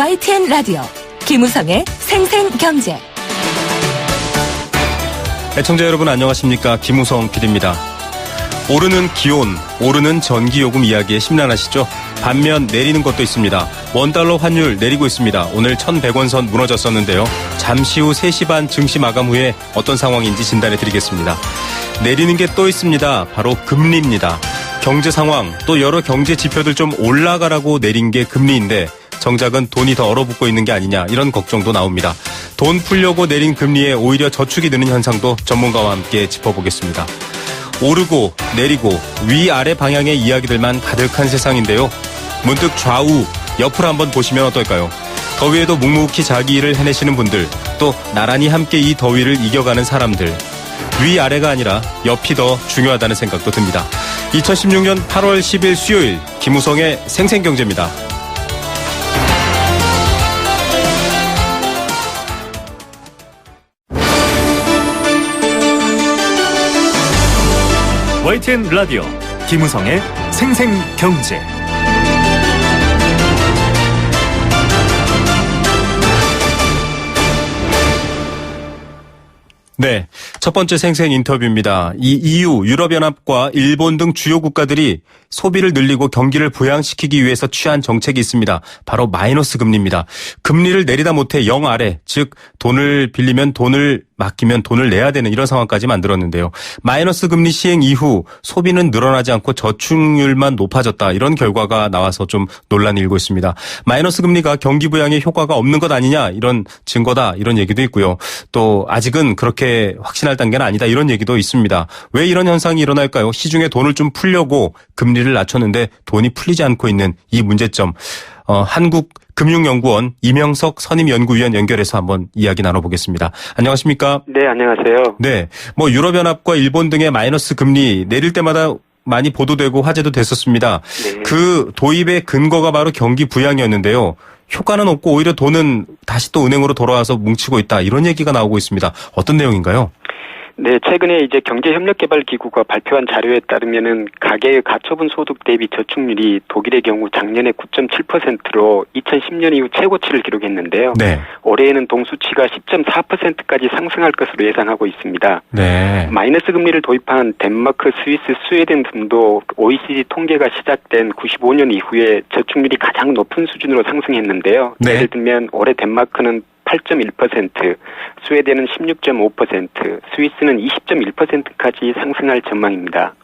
YTN 라디오 김우성의 생생경제. 애청자 여러분 안녕하십니까? 김우성 PD입니다. 오르는 기온, 오르는 전기요금 이야기에 심란하시죠? 반면 내리는 것도 있습니다. 원달러 환율 내리고 있습니다. 오늘 1,100원 선 무너졌었는데요. 잠시 후 3시 반 증시 마감 후에 어떤 상황인지 진단해 드리겠습니다. 내리는 게 또 있습니다. 바로 금리입니다. 경제 상황, 또 여러 경제 지표들 좀 올라가라고 내린 게 금리인데 정작은 돈이 더 얼어붙고 있는 게 아니냐, 이런 걱정도 나옵니다. 돈 풀려고 내린 금리에 오히려 저축이 느는 현상도 전문가와 함께 짚어보겠습니다. 오르고 내리고 위아래 방향의 이야기들만 가득한 세상인데요. 문득 좌우 옆을 한번 보시면 어떨까요? 더위에도 묵묵히 자기 일을 해내시는 분들, 또 나란히 함께 이 더위를 이겨가는 사람들, 위아래가 아니라 옆이 더 중요하다는 생각도 듭니다. 2016년 8월 10일 수요일 김우성의 생생경제입니다. YTN 라디오 김우성의 생생경제. 네, 첫 번째 생생 인터뷰입니다. 이 EU, 유럽연합과 일본 등 주요 국가들이 소비를 늘리고 경기를 부양시키기 위해서 취한 정책이 있습니다. 바로 마이너스 금리입니다. 금리를 내리다 못해 0 아래, 즉 돈을 빌리면 돈을 맡기면 돈을 내야 되는 이런 상황까지 만들었는데요. 마이너스 금리 시행 이후 소비는 늘어나지 않고 저축률만 높아졌다, 이런 결과가 나와서 좀 논란이 일고 있습니다. 마이너스 금리가 경기 부양에 효과가 없는 것 아니냐, 이런 증거다, 이런 얘기도 있고요. 또 아직은 그렇게 확신할 단계는 아니다, 이런 얘기도 있습니다. 왜 이런 현상이 일어날까요? 시중에 돈을 좀 풀려고 금리를 낮췄는데 돈이 풀리지 않고 있는 이 문제점, 한국금융연구원 이명석 선임연구위원 연결해서 한번 이야기 나눠보겠습니다. 안녕하십니까? 네, 안녕하세요. 네, 유럽연합과 일본 등의 마이너스 금리 내릴 때마다 많이 보도되고 화제도 됐었습니다. 네. 그 도입의 근거가 바로 경기 부양이었는데요. 효과는 없고 오히려 돈은 다시 또 은행으로 돌아와서 뭉치고 있다, 이런 얘기가 나오고 있습니다. 어떤 내용인가요? 네, 최근에 이제 경제협력개발기구가 발표한 자료에 따르면은 가계의 가처분 소득 대비 저축률이 독일의 경우 작년에 9.7%로 2010년 이후 최고치를 기록했는데요. 네. 올해에는 동수치가 10.4%까지 상승할 것으로 예상하고 있습니다. 네. 마이너스 금리를 도입한 덴마크, 스위스, 스웨덴 등도 OECD 통계가 시작된 95년 이후에 저축률이 가장 높은 수준으로 상승했는데요. 네. 예를 들면 올해 덴마크는 8.1%, 스웨덴은 16.5%, 스위스는 20.1%까지 상승할 전망입니다.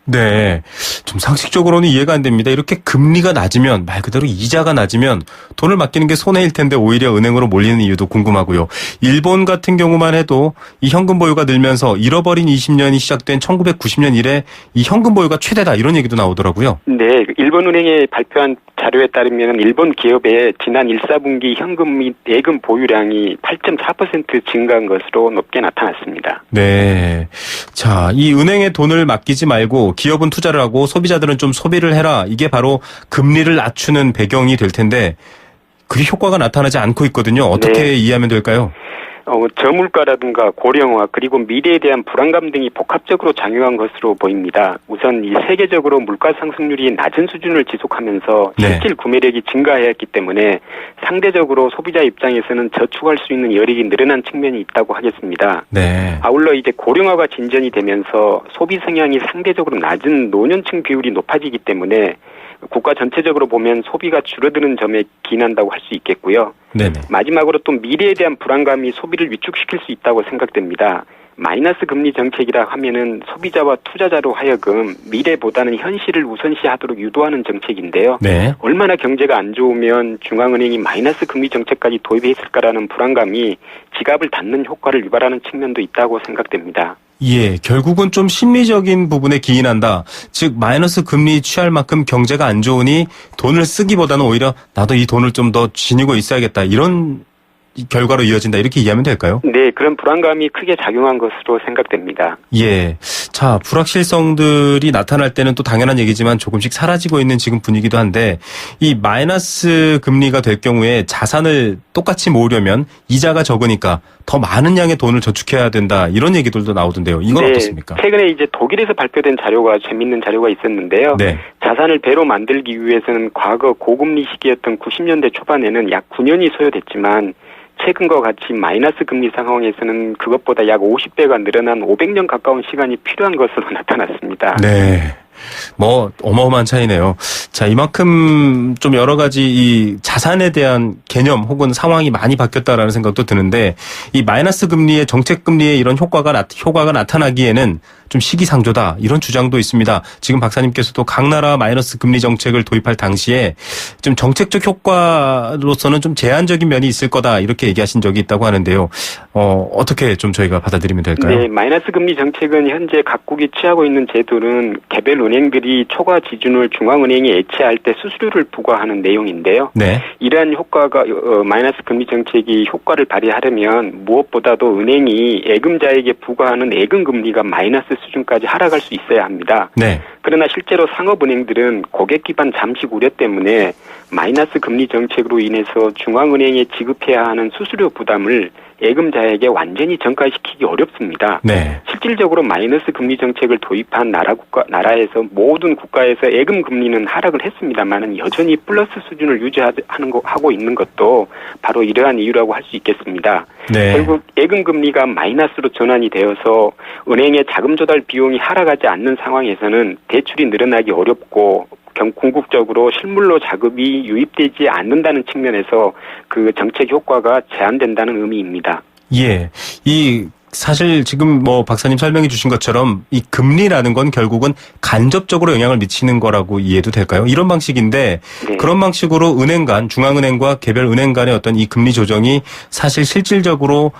네, 좀 상식적으로는 이해가 안 됩니다. 이렇게 금리가 낮으면, 말 그대로 이자가 낮으면 돈을 맡기는 게 손해일 텐데 오히려 은행으로 몰리는 이유도 궁금하고요. 일본 같은 경우만 해도 이 현금 보유가 늘면서 잃어버린 20년이 시작된 1990년 이래 이 현금 보유가 최대다, 이런 얘기도 나오더라고요. 네, 일본은행이 발표한 자료에 따르면 일본 기업의 지난 1사분기 현금 및 예금 보유량이 8.4% 증가한 것으로 높게 나타났습니다. 네. 자, 이 은행에 돈을 맡기지 말고 기업은 투자를 하고 소비자들은 좀 소비를 해라, 이게 바로 금리를 낮추는 배경이 될 텐데 그게 효과가 나타나지 않고 있거든요. 어떻게 네. 이해하면 될까요? 저물가라든가 고령화, 그리고 미래에 대한 불안감 등이 복합적으로 작용한 것으로 보입니다. 우선 이 세계적으로 물가 상승률이 낮은 수준을 지속하면서 네. 실질 구매력이 증가했기 때문에 상대적으로 소비자 입장에서는 저축할 수 있는 여력이 늘어난 측면이 있다고 하겠습니다. 네. 아울러 이제 고령화가 진전이 되면서 소비 성향이 상대적으로 낮은 노년층 비율이 높아지기 때문에 국가 전체적으로 보면 소비가 줄어드는 점에 기인한다고 할 수 있겠고요. 네네. 마지막으로 또 미래에 대한 불안감이 소비를 위축시킬 수 있다고 생각됩니다. 마이너스 금리 정책이라 하면은 소비자와 투자자로 하여금 미래보다는 현실을 우선시하도록 유도하는 정책인데요. 네. 얼마나 경제가 안 좋으면 중앙은행이 마이너스 금리 정책까지 도입했을까라는 불안감이 지갑을 닫는 효과를 유발하는 측면도 있다고 생각됩니다. 예, 결국은 좀 심리적인 부분에 기인한다. 즉 마이너스 금리 취할 만큼 경제가 안 좋으니 돈을 쓰기보다는 오히려 나도 이 돈을 좀 더 지니고 있어야겠다, 이런 결과로 이어진다, 이렇게 이해하면 될까요? 네, 그런 불안감이 크게 작용한 것으로 생각됩니다. 예. 자, 불확실성들이 나타날 때는 또 당연한 얘기지만 조금씩 사라지고 있는 지금 분위기도 한데, 이 마이너스 금리가 될 경우에 자산을 똑같이 모으려면 이자가 적으니까 더 많은 양의 돈을 저축해야 된다 이런 얘기들도 나오던데요. 이건 네, 어떻습니까? 최근에 이제 독일에서 발표된 자료가 재밌는 자료가 있었는데요. 네. 자산을 배로 만들기 위해서는 과거 고금리 시기였던 90년대 초반에는 약 9년이 소요됐지만 최근과 같이 마이너스 금리 상황에서는 그것보다 약 50배가 늘어난 500년 가까운 시간이 필요한 것으로 나타났습니다. 네. 뭐 어마어마한 차이네요. 자, 이만큼 좀 여러 가지 이 자산에 대한 개념 혹은 상황이 많이 바뀌었다라는 생각도 드는데 이 마이너스 금리의 정책 금리의 이런 효과가 나타나기에는 좀 시기상조다 이런 주장도 있습니다. 지금 박사님께서도 각 나라 마이너스 금리 정책을 도입할 당시에 좀 정책적 효과로서는 좀 제한적인 면이 있을 거다 이렇게 얘기하신 적이 있다고 하는데요. 어떻게 좀 저희가 받아들이면 될까요? 네, 마이너스 금리 정책은 현재 각국이 취하고 있는 제도는 개별 은행들이 초과 지준을 중앙은행이 예치할 때 수수료를 부과하는 내용인데요. 네. 이러한 효과가 마이너스 금리 정책이 효과를 발휘하려면 무엇보다도 은행이 예금자에게 부과하는 예금 금리가 마이너스 수준까지 하락할 수 있어야 합니다. 네. 그러나 실제로 상업은행들은 고객 기반 잠식 우려 때문에 마이너스 금리 정책으로 인해서 중앙은행에 지급해야 하는 수수료 부담을 예금자에게 완전히 전가시키기 어렵습니다. 네. 실질적으로 마이너스 금리 정책을 도입한 나라에서 모든 국가에서 예금 금리는 하락을 했습니다만은 여전히 플러스 수준을 하고 있는 것도 바로 이러한 이유라고 할 수 있겠습니다. 네. 결국 예금 금리가 마이너스로 전환이 되어서 은행의 자금 조달 비용이 하락하지 않는 상황에서는 대출이 늘어나기 어렵고 궁극적으로 실물로 자금이 유입되지 않는다는 측면에서 그 정책 효과가 제한된다는 의미입니다. 예. 사실 지금 뭐 박사님 설명해 주신 것처럼 이 금리라는 건 결국은 간접적으로 영향을 미치는 거라고 이해도 될까요? 이런 방식인데 네. 그런 방식으로 은행 간, 중앙은행과 개별 은행 간의 어떤 이 금리 조정이 사실 실질적으로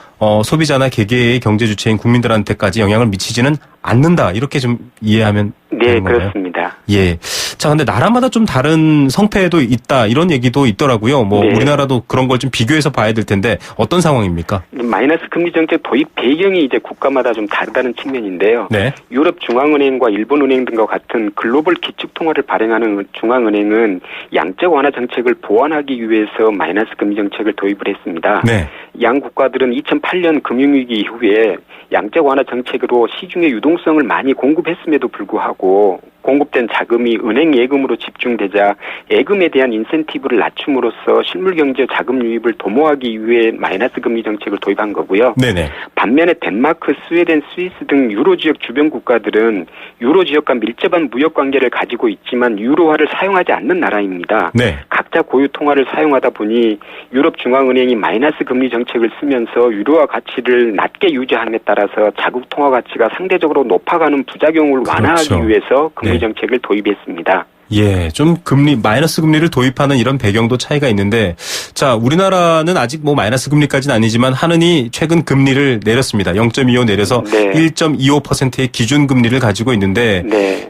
소비자나 개개의 경제 주체인 국민들한테까지 영향을 미치지는 않는다. 이렇게 좀 이해하면 네, 되는 건가요? 그렇습니다. 예. 자, 근데 나라마다 좀 다른 성패도 있다. 이런 얘기도 있더라고요. 뭐 네. 우리나라도 그런 걸 좀 비교해서 봐야 될 텐데 어떤 상황입니까? 마이너스 금리 정책 도입 배경이 이제 국가마다 좀 다르다는 측면인데요. 네. 유럽 중앙은행과 일본은행 등과 같은 글로벌 기축 통화를 발행하는 중앙은행은 양적 완화 정책을 보완하기 위해서 마이너스 금리 정책을 도입을 했습니다. 네. 양 국가들은 2008년 금융위기 이후에 양적 완화 정책으로 시중에 유동성을 많이 공급했음에도 불구하고 공급된 자금이 은행 예금으로 집중되자 예금에 대한 인센티브를 낮춤으로써 실물경제 자금 유입을 도모하기 위해 마이너스 금리 정책을 도입한 거고요. 네네. 반면에 덴마크, 스웨덴, 스위스 등 유로 지역 주변 국가들은 유로 지역과 밀접한 무역 관계를 가지고 있지만 유로화를 사용하지 않는 나라입니다. 네. 각자 고유 통화를 사용하다 보니 유럽 중앙은행이 마이너스 금리 정책을 쓰면서 유로화 가치를 낮게 유지함에 따라서 자국 통화 가치가 상대적으로 높아가는 부작용을 완화하기 그렇죠. 위해서 금리 정책을 도입했습니다. 예, 좀 마이너스 금리를 도입하는 이런 배경도 차이가 있는데, 자, 우리나라는 아직 뭐 마이너스 금리까지는 아니지만 하느니 최근 금리를 내렸습니다. 0.25 내려서 네. 1.25%의 기준 금리를 가지고 있는데, 네.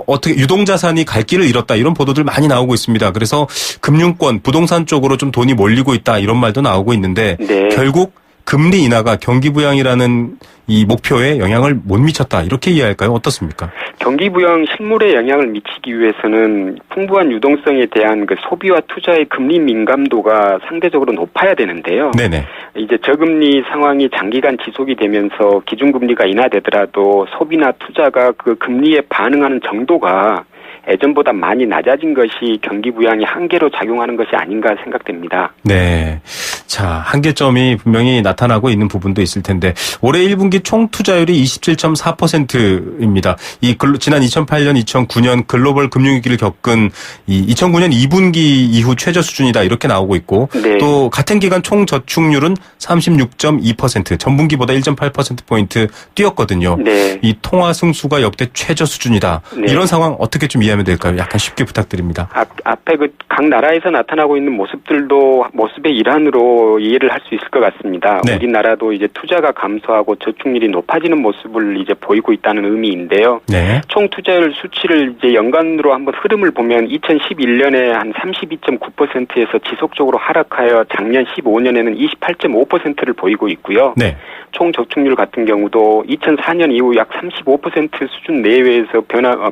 어떻게 유동자산이 갈 길을 잃었다 이런 보도들 많이 나오고 있습니다. 그래서 금융권, 부동산 쪽으로 좀 돈이 몰리고 있다 이런 말도 나오고 있는데, 네. 결국 금리 인하가 경기부양이라는 이 목표에 영향을 못 미쳤다. 이렇게 이해할까요? 어떻습니까? 경기부양 실물에 영향을 미치기 위해서는 풍부한 유동성에 대한 그 소비와 투자의 금리 민감도가 상대적으로 높아야 되는데요. 네네. 이제 저금리 상황이 장기간 지속이 되면서 기준금리가 인하되더라도 소비나 투자가 그 금리에 반응하는 정도가 예전보다 많이 낮아진 것이 경기부양의 한계로 작용하는 것이 아닌가 생각됩니다. 네. 자, 한계점이 분명히 나타나고 있는 부분도 있을 텐데 올해 1분기 총 투자율이 27.4%입니다. 지난 2008년, 2009년 글로벌 금융위기를 겪은 2009년 2분기 이후 최저 수준이다 이렇게 나오고 있고 네. 또 같은 기간 총 저축률은 36.2%, 전분기보다 1.8%포인트 뛰었거든요. 네. 이 통화 승수가 역대 최저 수준이다. 네. 이런 상황 어떻게 좀 이해하면 될까요? 약간 쉽게 부탁드립니다. 앞에 각 나라에서 나타나고 있는 모습들도 모습의 일환으로 이해를 할 수 있을 것 같습니다. 네. 우리나라도 이제 투자가 감소하고 저축률이 높아지는 모습을 이제 보이고 있다는 의미인데요. 네. 총 투자율 수치를 이제 연간으로 한번 흐름을 보면 2011년에 한 32.9%에서 지속적으로 하락하여 작년 15년에는 28.5%를 보이고 있고요. 네. 총 저축률 같은 경우도 2004년 이후 약 35% 수준 내외에서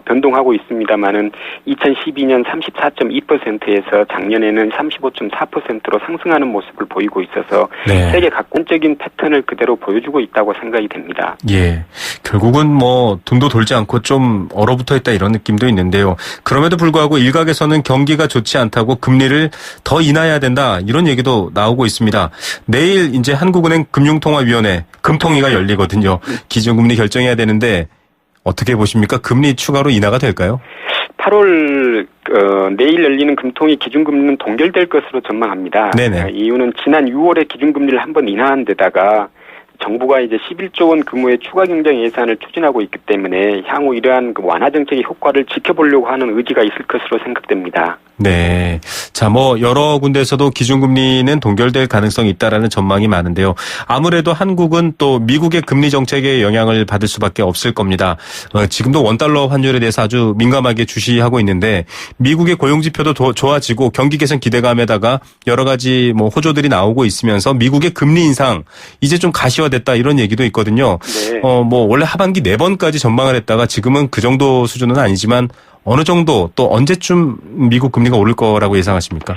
변동하고 있습니다만은 2012년 34.2%에서 작년에는 35.4%로 상승하는 모습을 보이고 있어서 네. 세계 각권적인 패턴을 그대로 보여주고 있다고 생각이 됩니다. 예. 결국은 뭐 등도 돌지 않고 좀 얼어붙어 있다 이런 느낌도 있는데요. 그럼에도 불구하고 일각에서는 경기가 좋지 않다고 금리를 더 인하해야 된다 이런 얘기도 나오고 있습니다. 내일 이제 한국은행 금융통화위원회 금통위가 열리거든요. 기준금리 결정해야 되는데 어떻게 보십니까? 금리 추가로 인하가 될까요? 8월 내일 열리는 금통위 기준금리는 동결될 것으로 전망합니다. 네네. 이유는 지난 6월에 기준금리를 한번 인하한 데다가 정부가 이제 11조 원 규모의 추가 경정 예산을 추진하고 있기 때문에 향후 이러한 그 완화 정책의 효과를 지켜보려고 하는 의지가 있을 것으로 생각됩니다. 네. 자, 뭐 여러 군데에서도 기준금리는 동결될 가능성이 있다라는 전망이 많은데요. 아무래도 한국은 또 미국의 금리 정책에 영향을 받을 수밖에 없을 겁니다. 지금도 원달러 환율에 대해서 아주 민감하게 주시하고 있는데 미국의 고용 지표도 좋아지고 경기 개선 기대감에다가 여러 가지 뭐 호조들이 나오고 있으면서 미국의 금리 인상 이제 좀 가시화됐다 이런 얘기도 있거든요. 네. 뭐 원래 하반기 4번까지 전망을 했다가 지금은 그 정도 수준은 아니지만 어느 정도 또 언제쯤 미국 금리가 오를 거라고 예상하십니까?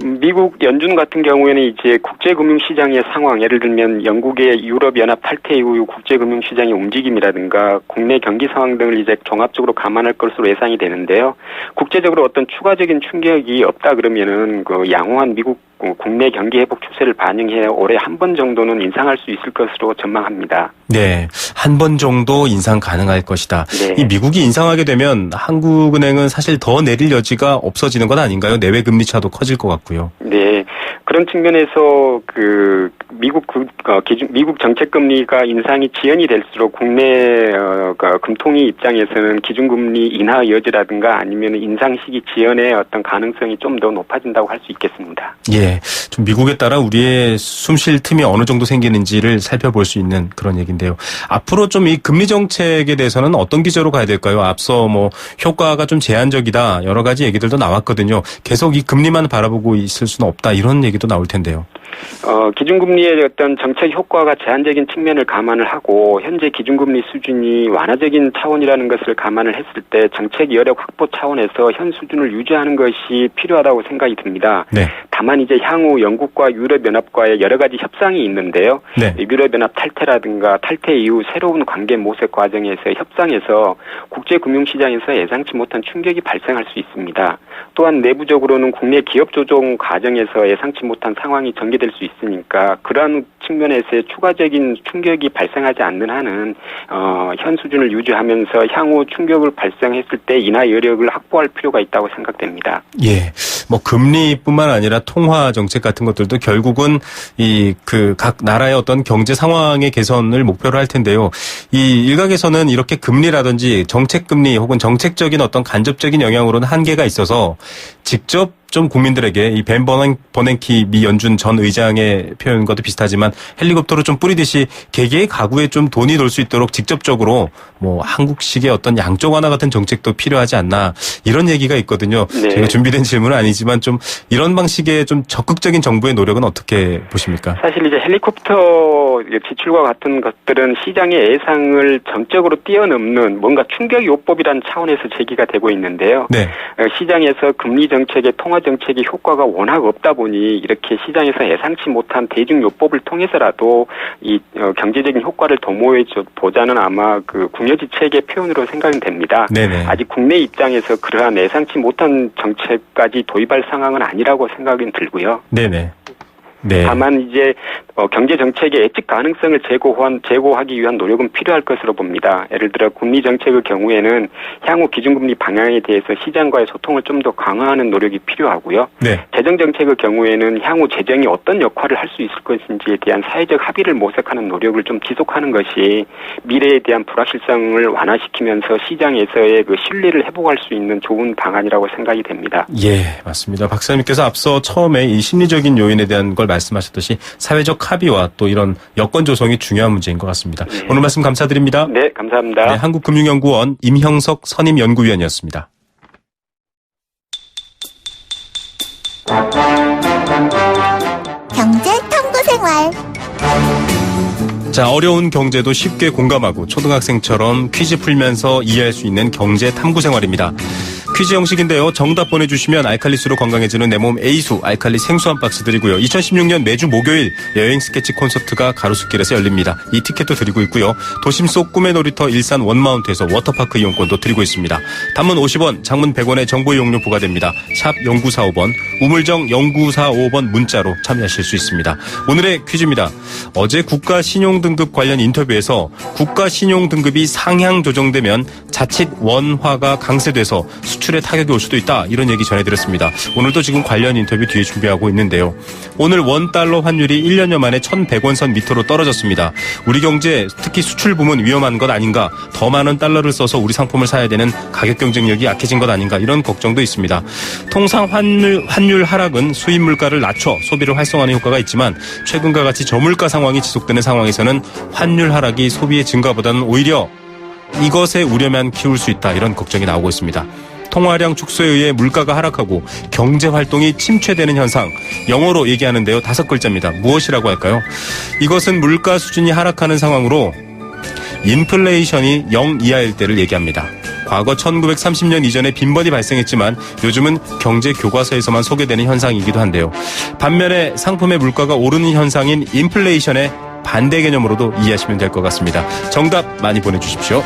미국 연준 같은 경우에는 이제 국제금융시장의 상황, 예를 들면 영국의 유럽연합 탈퇴 이후 국제금융시장의 움직임이라든가 국내 경기 상황 등을 이제 종합적으로 감안할 것으로 예상이 되는데요. 국제적으로 어떤 추가적인 충격이 없다 그러면은 그 양호한 미국 국내 경기 회복 추세를 반영해 올해 한 번 정도는 인상할 수 있을 것으로 전망합니다. 네, 한 번 정도 인상 가능할 것이다. 네. 이 미국이 인상하게 되면 한국은행은 사실 더 내릴 여지가 없어지는 건 아닌가요? 내외 금리 차도 커질 것 같고요. 네, 그런 측면에서 그 미국 미국 정책 금리가 인상이 지연이 될수록 국내 금통위 입장에서는 기준금리 인하 여지라든가 아니면 인상 시기 지연의 어떤 가능성이 좀 더 높아진다고 할 수 있겠습니다. 예, 좀 미국에 따라 우리의 숨 쉴 틈이 어느 정도 생기는지를 살펴볼 수 있는 그런 얘기인데요. 앞으로 좀 이 금리 정책에 대해서는 어떤 기조로 가야 될까요? 앞서 뭐 효과가 좀 제한적이다 여러 가지 얘기들도 나왔거든요. 계속 이 금리만 바라보고 있을 수는 없다 이런 얘기도 나올 텐데요. 기준금리의 어떤 정책 효과가 제한적인 측면을 감안을 하고 현재 기준금리 수준이 완화적인 차원이라는 것을 감안을 했을 때 정책 여력 확보 차원에서 현 수준을 유지하는 것이 필요하다고 생각이 듭니다. 네. 다만 이제 향후 영국과 유럽연합과의 여러 가지 협상이 있는데요. 네. 유럽연합 탈퇴라든가 탈퇴 이후 새로운 관계 모색 과정에서의 협상에서 국제금융시장에서 예상치 못한 충격이 발생할 수 있습니다. 또한 내부적으로는 국내 기업 조정 과정에서 예상치 못한 상황이 전개될 수 있으니까 그러한 측면에서의 추가적인 충격이 발생하지 않는 한은 현 수준을 유지하면서 향후 충격을 발생했을 때 인하 여력을 확보할 필요가 있다고 생각됩니다. 예, 뭐 금리뿐만 아니라 통화 정책 같은 것들도 결국은 이 각 나라의 어떤 경제 상황의 개선을 목표로 할 텐데요. 이 일각에서는 이렇게 금리라든지 정책 금리 혹은 정책적인 어떤 간접적인 영향으로는 한계가 있어서 직접 좀 국민들에게 이 벤 버냉키 미 연준 전 의장의 표현과도 비슷하지만 헬리콥터로 좀 뿌리듯이 개개의 가구에 좀 돈이 돌 수 있도록 직접적으로 뭐 한국식의 어떤 양적 완화 같은 정책도 필요하지 않나 이런 얘기가 있거든요. 네. 제가 준비된 질문은 아니지만 좀 이런 방식의 좀 적극적인 정부의 노력은 어떻게 보십니까? 사실 이제 헬리콥터 지출과 같은 것들은 시장의 예상을 전적으로 뛰어넘는 뭔가 충격 요법이라는 차원에서 제기가 되고 있는데요. 네. 시장에서 금리 정책의 통화 정책의 효과가 워낙 없다 보니 이렇게 시장에서 예상치 못한 대중요법을 통해서라도 이 경제적인 효과를 도모해 보자는 아마 그 궁여지책의 표현으로 생각이 됩니다. 네네. 아직 국내 입장에서 그러한 예상치 못한 정책까지 도입할 상황은 아니라고 생각이 들고요. 네네. 네. 다만 이제 경제 정책의 예측 가능성을 제고하기 위한 노력은 필요할 것으로 봅니다. 예를 들어 금리 정책의 경우에는 향후 기준금리 방향에 대해서 시장과의 소통을 좀 더 강화하는 노력이 필요하고요. 네. 재정 정책의 경우에는 향후 재정이 어떤 역할을 할 수 있을 것인지에 대한 사회적 합의를 모색하는 노력을 좀 지속하는 것이 미래에 대한 불확실성을 완화시키면서 시장에서의 그 신뢰를 회복할 수 있는 좋은 방안이라고 생각이 됩니다. 예, 맞습니다. 박사님께서 앞서 처음에 이 심리적인 요인에 대한 걸 말씀하셨듯이 사회적 합의와 또 이런 여건 조성이 중요한 문제인 것 같습니다. 네. 오늘 말씀 감사드립니다. 네, 감사합니다. 네, 한국금융연구원 임형석 선임연구위원이었습니다. 경제 탐구 생활. 자, 어려운 경제도 쉽게 공감하고 초등학생처럼 퀴즈 풀면서 이해할 수 있는 경제 탐구 생활입니다. 퀴즈 형식인데요. 정답 보내주시면 알칼리수로 건강해지는 내 몸 A수 알칼리 생수 한 박스 드리고요. 2016년 매주 목요일 여행 스케치 콘서트가 가로수길에서 열립니다. 이 티켓도 드리고 있고요. 도심 속 꿈의 놀이터 일산 원마운트에서 워터파크 이용권도 드리고 있습니다. 단문 50원, 장문 100원의 정보 이용료 부과됩니다. 샵 0945번, 우물정 0945번 문자로 참여하실 수 있습니다. 오늘의 퀴즈입니다. 어제 국가신용등급 관련 인터뷰에서 국가신용등급이 상향 조정되면 자칫 원화가 강세돼서 수출에 타격이 올 수도 있다. 이런 얘기 전해드렸습니다. 오늘도 지금 관련 인터뷰 뒤에 준비하고 있는데요. 오늘 원달러 환율이 1년여 만에 1,100원 선 밑으로 떨어졌습니다. 우리 경제 특히 수출 부문 위험한 것 아닌가, 더 많은 달러를 써서 우리 상품을 사야 되는 가격 경쟁력이 약해진 것 아닌가 이런 걱정도 있습니다. 통상 환율 하락은 수입 물가를 낮춰 소비를 활성화하는 효과가 있지만 최근과 같이 저물가 상황이 지속되는 상황에서는 환율 하락이 소비의 증가보다는 오히려 이것에 우려만 키울 수 있다 이런 걱정이 나오고 있습니다. 통화량 축소에 의해 물가가 하락하고 경제 활동이 침체되는 현상, 영어로 얘기하는데요. 5글자입니다. 무엇이라고 할까요? 이것은 물가 수준이 하락하는 상황으로 인플레이션이 0 이하일 때를 얘기합니다. 과거 1930년 이전에 빈번히 발생했지만 요즘은 경제 교과서에서만 소개되는 현상이기도 한데요. 반면에 상품의 물가가 오르는 현상인 인플레이션의 반대 개념으로도 이해하시면 될 것 같습니다. 정답 많이 보내주십시오.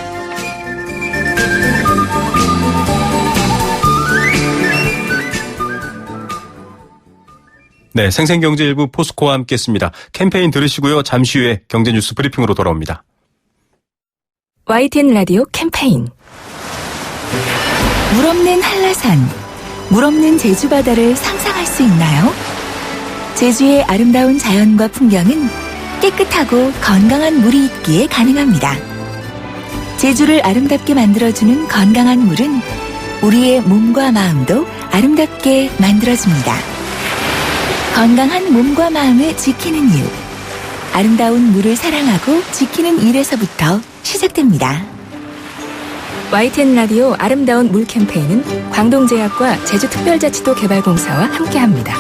네, 생생경제일부 포스코와 함께했습니다. 캠페인 들으시고요. 잠시 후에 경제뉴스 브리핑으로 돌아옵니다. YTN 라디오 캠페인 물 없는 한라산, 물 없는 제주 바다를 상상할 수 있나요? 제주의 아름다운 자연과 풍경은 깨끗하고 건강한 물이 있기에 가능합니다. 제주를 아름답게 만들어주는 건강한 물은 우리의 몸과 마음도 아름답게 만들어줍니다. 건강한 몸과 마음을 지키는 이유, 아름다운 물을 사랑하고 지키는 일에서부터 시작됩니다. YTN 라디오 아름다운 물 캠페인은 광동제약과 제주특별자치도 개발공사와 함께합니다.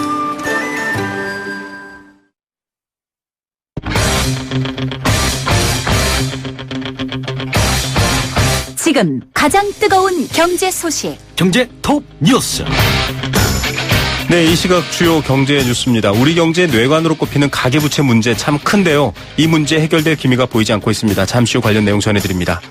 지금 가장 뜨거운 경제 소식. 경제 톱 뉴스. 네, 이 시각 주요 경제 뉴스입니다. 우리 경제의 뇌관으로 꼽히는 가계부채 문제 참 큰데요. 이 문제 해결될 기미가 보이지 않고 있습니다. 잠시 후 관련 내용 전해드립니다.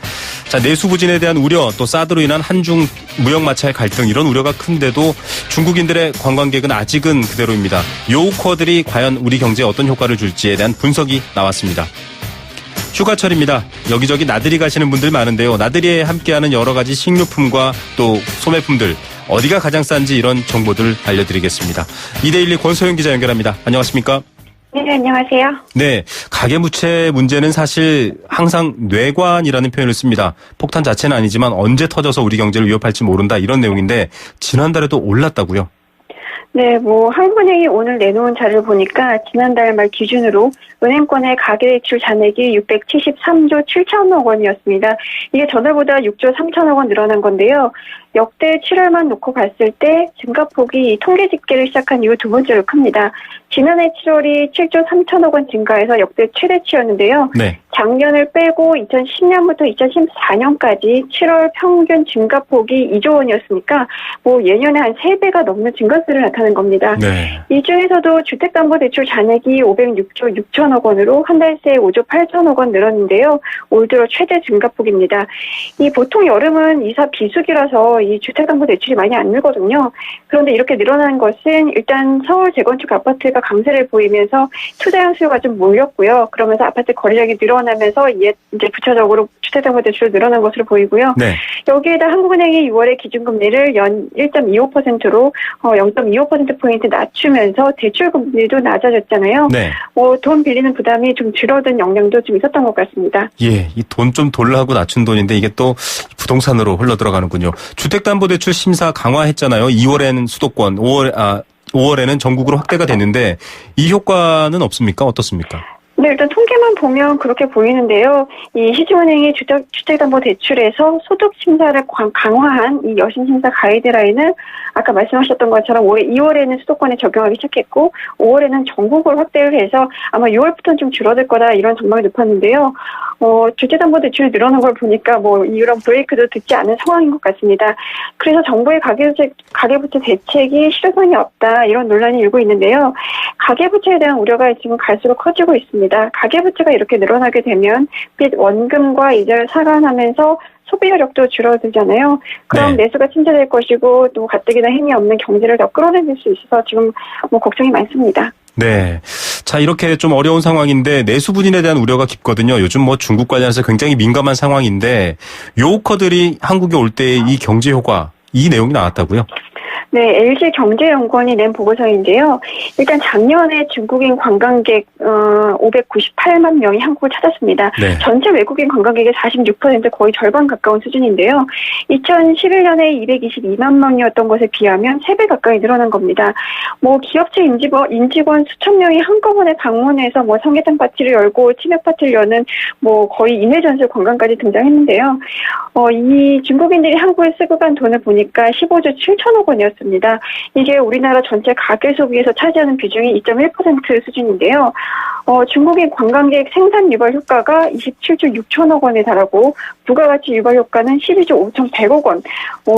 자, 내수 부진에 대한 우려, 또 사드로 인한 한중 무역 마찰 갈등 이런 우려가 큰데도 중국인들의 관광객은 아직은 그대로입니다. 요우커들이 과연 우리 경제에 어떤 효과를 줄지에 대한 분석이 나왔습니다. 휴가철입니다. 여기저기 나들이 가시는 분들 많은데요. 나들이에 함께하는 여러 가지 식료품과 또 소매품들 어디가 가장 싼지 이런 정보들 알려드리겠습니다. 2대1 권소영 기자 연결합니다. 안녕하십니까? 네, 안녕하세요. 네, 가계부채 문제는 사실 항상 뇌관이라는 표현을 씁니다. 폭탄 자체는 아니지만 언제 터져서 우리 경제를 위협할지 모른다 이런 내용인데 지난달에도 올랐다고요? 네, 한국은행이 오늘 내놓은 자료를 보니까 지난달 말 기준으로 은행권의 가계대출 잔액이 673조 7천억 원이었습니다. 이게 전달보다 6조 3천억 원 늘어난 건데요. 역대 7월만 놓고 봤을 때 증가폭이 통계 집계를 시작한 이후 두 번째로 큽니다. 지난해 7월이 7조 3천억 원 증가해서 역대 최대치였는데요. 네. 작년을 빼고 2010년부터 2014년까지 7월 평균 증가폭이 2조 원이었으니까 예년에 한 3배가 넘는 증가세를 나타낸 겁니다. 네. 이 중에서도 주택담보대출 잔액이 506조 6천억 원으로 한 달 새 5조 8천억 원 늘었는데요. 올 들어 최대 증가폭입니다. 이 보통 여름은 이사 비수기라서 이 주택담보대출이 많이 안 늘거든요. 그런데 이렇게 늘어나는 것은 일단 서울 재건축 아파트가 강세를 보이면서 투자형 수요가 좀 몰렸고요. 그러면서 아파트 거래량이 늘어나면서 이제 부차적으로 주택담보대출이 늘어난 것으로 보이고요. 네. 여기에다 한국은행이 6월에 기준금리를 연 1.25%로 0.25%포인트 낮추면서 대출금리도 낮아졌잖아요. 네. 돈 빌리는 부담이 좀 줄어든 영향도 좀 있었던 것 같습니다. 예, 이 돈 좀 돌라고 낮춘 돈인데 이게 또 부동산으로 흘러들어가는군요. 주택담보대출 심사 강화했잖아요. 2월에는 수도권, 5월에는 전국으로 확대가 됐는데 이 효과는 없습니까? 어떻습니까? 네, 일단 통계만 보면 그렇게 보이는데요. 이 시중은행이 주택담보대출에서 소득심사를 강화한 이 여신심사 가이드라인을 아까 말씀하셨던 것처럼 올해 2월에는 수도권에 적용하기 시작했고 5월에는 전국으로 확대를 해서 아마 6월부터는 좀 줄어들 거다 이런 전망이 높았는데요. 주택담보대출이 늘어난 걸 보니까 이런 브레이크도 듣지 않은 상황인 것 같습니다. 그래서 정부의 가계부채 대책이 실효성이 없다 이런 논란이 일고 있는데요. 가계부채에 대한 우려가 지금 갈수록 커지고 있습니다. 가계부채가 이렇게 늘어나게 되면 빚 원금과 이자를 상환하면서 소비력도 줄어들잖아요. 그럼 네. 내수가 침체될 것이고 또 가뜩이나 힘이 없는 경제를 더 끌어내릴 수 있어서 지금 걱정이 많습니다. 네. 자, 이렇게 좀 어려운 상황인데 내수 부진에 대한 우려가 깊거든요. 요즘 중국 관련해서 굉장히 민감한 상황인데 요커들이 한국에 올 때 이 경제 효과 이 내용이 나왔다고요? 네, LG경제연구원이 낸 보고서인데요. 일단 작년에 중국인 관광객 598만 명이 한국을 찾았습니다. 네. 전체 외국인 관광객의 46% 거의 절반 가까운 수준인데요. 2011년에 222만 명이었던 것에 비하면 3배 가까이 늘어난 겁니다. 기업체 임직원 수천 명이 한꺼번에 방문해서 삼계탕 파티를 열고 치맥 파티를 여는 거의 인회전술 관광까지 등장했는데요. 이 중국인들이 한국에 쓰고 간 돈을 보니까 15조 7천억 원이었습니다. 이게 우리나라 전체 가계 소비에서 차지하는 비중이 2.1% 수준인데요. 중국인 관광객 생산 유발 효과가 27조 6천억 원에 달하고 부가가치 유발 효과는 12조 5,100억 원.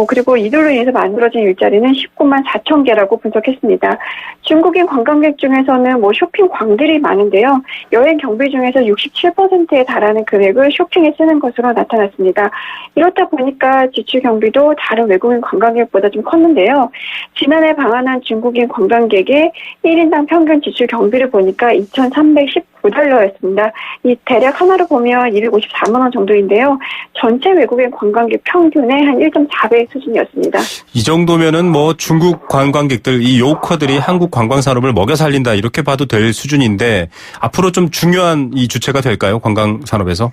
그리고 이들로 인해서 만들어진 일자리는 19만 4천 개라고 분석했습니다. 중국인 관광객 중에서는 쇼핑광들이 많은데요. 여행 경비 중에서 67%에 달하는 금액을 쇼핑에 쓰는 것으로 나타났습니다. 이렇다 보니까 지출 경비도 다른 외국인 관광객보다 좀 컸는데요. 지난해 방한한 중국인 관광객의 1인당 평균 지출 경비를 보니까 2,319달러였습니다. 이 대략 하나로 보면 254만 원 정도인데요. 전체 외국인 관광객 평균의 한 1.4배 수준이었습니다. 이 정도면은 중국 관광객들, 이 요커들이 한국 관광 산업을 먹여 살린다 이렇게 봐도 될 수준인데 앞으로 좀 중요한 이 주체가 될까요? 관광 산업에서?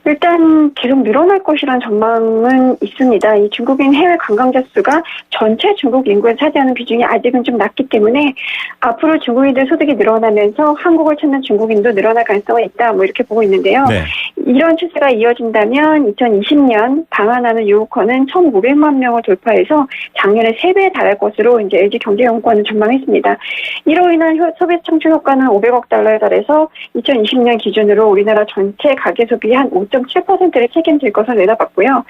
일단 계속 늘어날 것이라는 전망은 있습니다. 이 중국인 해외 관광자 수가 전체 중국 인구에 차지하는 비중이 아직은 좀 낮기 때문에 앞으로 중국인들 소득이 늘어나면서 한국을 찾는 중국인도 늘어날 가능성이 있다. 이렇게 보고 있는데요. 네. 이런 추세가 이어진다면 2020년 방한하는 유호커는 1,500만 명을 돌파해서 작년에 3배에 달할 것으로 이제 LG경제연구원은 전망했습니다. 이로 인한 소비 창출 효과는 500억 달러에 달해서 2020년 기준으로 우리나라 전체 가계 소비 한 5.7%를 책임질 것을 내다봤고요.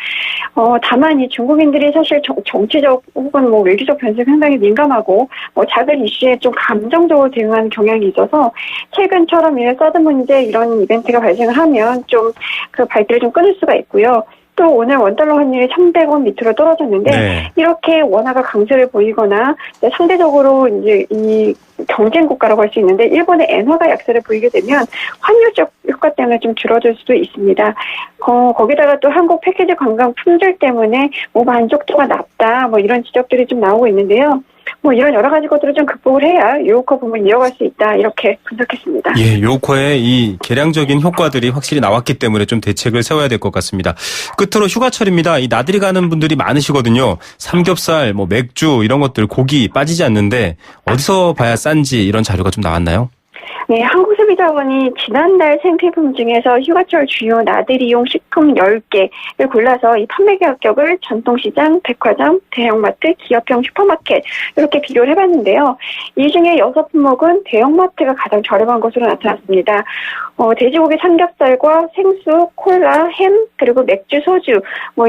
다만 이 중국인들이 사실 정치적 혹은 외교적 변수에 상당히 민감하고 작은 이슈에 좀 감정적으로 대응하는 경향이 있어서 최근처럼 이런 서드 문제 이런 이벤트가 발생을 하면 좀 그 발길을 좀 끊을 수가 있고요. 또 오늘 원달러 환율이 300원 밑으로 떨어졌는데 네. 이렇게 원화가 강세를 보이거나 상대적으로 이제 이 경쟁 국가라고 할 수 있는데 일본의 엔화가 약세를 보이게 되면 환율적 효과 때문에 좀 줄어들 수도 있습니다. 거기다가 또 한국 패키지 관광 품질 때문에 만족도가 낮다 이런 지적들이 좀 나오고 있는데요. 이런 여러 가지 것들을 좀 극복을 해야 요커 붐을 이어갈 수 있다 이렇게 분석했습니다. 예, 요커의 이 계량적인 효과들이 확실히 나왔기 때문에 좀 대책을 세워야 될 것 같습니다. 끝으로 휴가철입니다. 이 나들이 가는 분들이 많으시거든요. 삼겹살, 맥주 이런 것들 고기 빠지지 않는데 어디서 봐야 싼지 이런 자료가 좀 나왔나요? 네, 한국소비자원이 지난달 생필품 중에서 휴가철 주요 나들이용 식품 10개를 골라서 이 판매 가격을 전통시장, 백화점, 대형마트, 기업형 슈퍼마켓 이렇게 비교를 해봤는데요. 이 중에 6품목은 대형마트가 가장 저렴한 것으로 나타났습니다. 돼지고기 삼겹살과 생수, 콜라, 햄, 그리고 맥주, 소주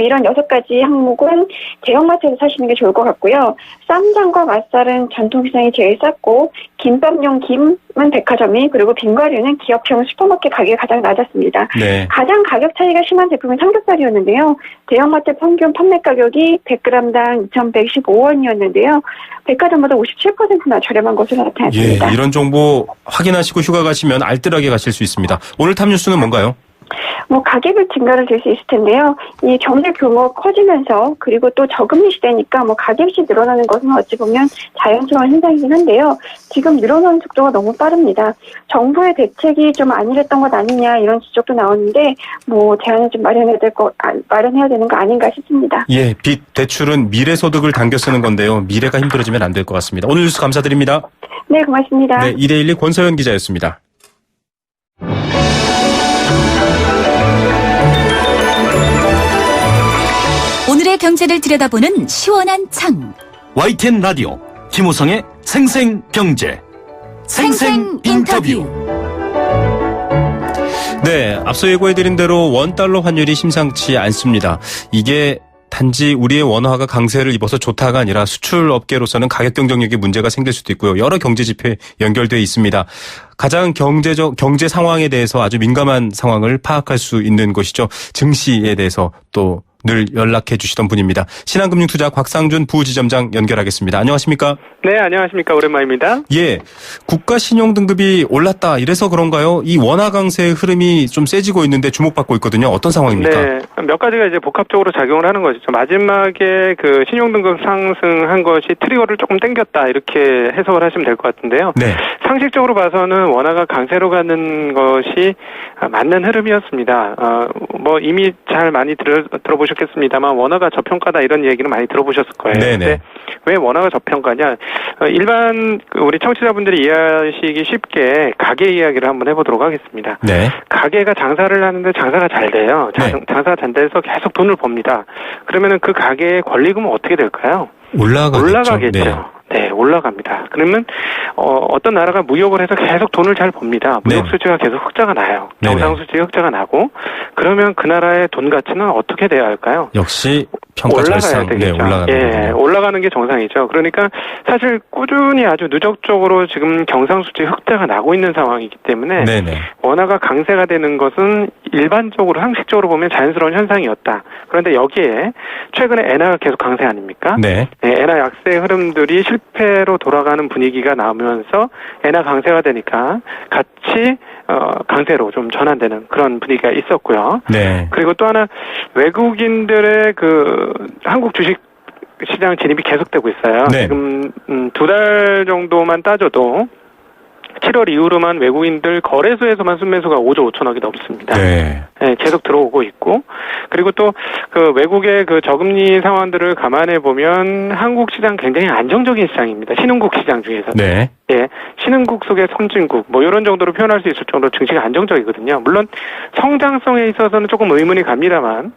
이런 6가지 항목은 대형마트에서 사시는 게 좋을 것 같고요. 쌈장과 맛살은 전통시장이 제일 쌌고 김밥용 김은 백화점이 그리고 빈과류는 기업형 슈퍼마켓 가격이 가장 낮았습니다. 네. 가장 가격 차이가 심한 제품은 삼겹살이었는데요. 대형마트 평균 판매 가격이 100g당 2,115원이었는데요. 백화점보다 57%나 저렴한 것으로 나타났습니다. 예, 이런 정보 확인하시고 휴가 가시면 알뜰하게 가실 수 있습니다. 오늘 탑 뉴스는 뭔가요? 가계부 증가를 될 수 있을 텐데요. 이 경제 규모 커지면서 그리고 또 저금리 시대니까 가계부시 늘어나는 것은 어찌 보면 자연스러운 현상이긴 한데요. 지금 늘어나는 속도가 너무 빠릅니다. 정부의 대책이 좀 안일했던 것 아니냐 이런 지적도 나오는데 대안을 좀 마련해야 되는 거 아닌가 싶습니다. 예, 빚 대출은 미래 소득을 당겨 쓰는 건데요. 미래가 힘들어지면 안 될 것 같습니다. 오늘 뉴스 감사드립니다. 네, 고맙습니다. 네, 2대1 권서연 기자였습니다. 오늘의 경제를 들여다보는 시원한 창. YTN 라디오 김호성의 생생경제 생생 인터뷰. 네, 앞서 예고해드린 대로 원달러 환율이 심상치 않습니다. 이게 단지 우리의 원화가 강세를 입어서 좋다가 아니라 수출 업계로서는 가격 경쟁력에 문제가 생길 수도 있고요. 여러 경제 지표에 연결되어 있습니다. 가장 경제 상황에 대해서 아주 민감한 상황을 파악할 수 있는 것이죠. 증시에 대해서 또 늘 연락해 주시던 분입니다. 신한금융투자 곽상준 부지점장 연결하겠습니다. 안녕하십니까? 네, 안녕하십니까. 오랜만입니다. 예, 국가 신용 등급이 올랐다. 이래서 그런가요? 이 원화 강세의 흐름이 좀 세지고 있는데 주목받고 있거든요. 어떤 상황입니까? 네, 몇 가지가 이제 복합적으로 작용을 하는 것이죠. 마지막에 그 신용 등급 상승한 것이 트리거를 조금 당겼다 이렇게 해석을 하시면 될 것 같은데요. 네. 상식적으로 봐서는 원화가 강세로 가는 것이 맞는 흐름이었습니다. 뭐 이미 잘 많이 들어보셨겠습니다만 원화가 저평가다 이런 얘기는 많이 들어보셨을 거예요. 네네. 근데 왜 원화가 저평가냐? 일반 우리 청취자분들이 이해하시기 쉽게 가계 이야기를 한번 해보도록 하겠습니다. 네. 가게가 장사를 하는데 장사가 잘 돼요. 네. 장사가 잘 돼서 계속 돈을 법니다. 그러면은 그 가게의 권리금은 어떻게 될까요? 올라가겠죠. 네, 올라갑니다. 그러면 어떤 나라가 무역을 해서 계속 돈을 잘 법니다. 무역 네. 수지가 계속 흑자가 나요. 네네. 경상 수지 흑자가 나고 그러면 그 나라의 돈 가치는 어떻게 돼야 할까요? 역시 평가 올라가야 절상. 되겠죠. 네, 올라가는 예, 거군요. 올라가는 게 정상이죠. 그러니까 사실 꾸준히 아주 누적적으로 지금 경상수지 흑자가 나고 있는 상황이기 때문에 네네. 원화가 강세가 되는 것은 일반적으로 상식적으로 보면 자연스러운 현상이었다. 그런데 여기에 최근에 엔화가 계속 강세 아닙니까? 네. 네, 엔화 약세 흐름들이 실패로 돌아가는 분위기가 나오면서 엔화 강세가 되니까 같이 강세로 좀 전환되는 그런 분위기가 있었고요. 네. 그리고 또 하나 외국인들의 그 한국 주식 시장 진입이 계속되고 있어요. 네. 지금 2달 정도만 따져도 7월 이후로만 외국인들 거래소에서만 순매수가 5조 5천억이 넘습니다. 네. 네, 계속 들어오고 있고, 그리고 또 그 외국의 그 저금리 상황들을 감안해 보면 한국 시장 굉장히 안정적인 시장입니다. 신흥국 시장 중에서. 네. 예, 신흥국 속의 선진국, 뭐 이런 정도로 표현할 수 있을 정도로 증시가 안정적이거든요. 물론 성장성에 있어서는 조금 의문이 갑니다만,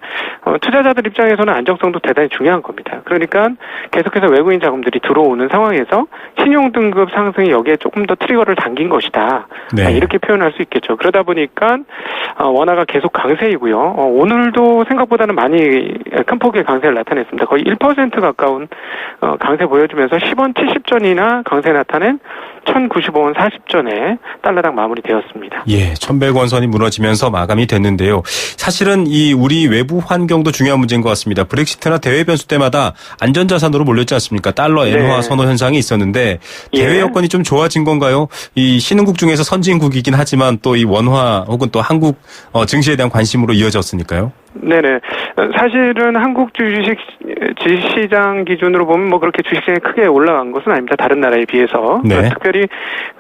투자자들 입장에서는 안정성도 대단히 중요한 겁니다. 그러니까 계속해서 외국인 자금들이 들어오는 상황에서 신용 등급 상승이 여기에 조금 더 트리거를 당긴 것이다. 네. 이렇게 표현할 수 있겠죠. 그러다 보니까 원화가 계속 강세이고요. 오늘도 생각보다는 많이 큰 폭의 강세를 나타냈습니다. 거의 1% 가까운 강세 보여주면서 10원 70전이나 강세 나타낸 1,095원 40전에 달러당 마무리되었습니다. 예, 1,100원 선이 무너지면서 마감이 됐는데요. 사실은 이 우리 외부 환경도 중요한 문제인 것 같습니다. 브렉시트나 대외 변수 때마다 안전자산으로 몰렸지 않습니까? 달러 엔화 네. 선호 현상이 있었는데 대외 예. 여건이 좀 좋아진 건가요? 이 신흥국 중에서 선진국이긴 하지만 또 이 원화 혹은 또 한국 증시에 대한 관심으로 이어졌으니까요. 네네. 사실은 한국 주식시장 기준으로 보면 뭐 그렇게 주식시장이 크게 올라간 것은 아닙니다. 다른 나라에 비해서. 네. 특별히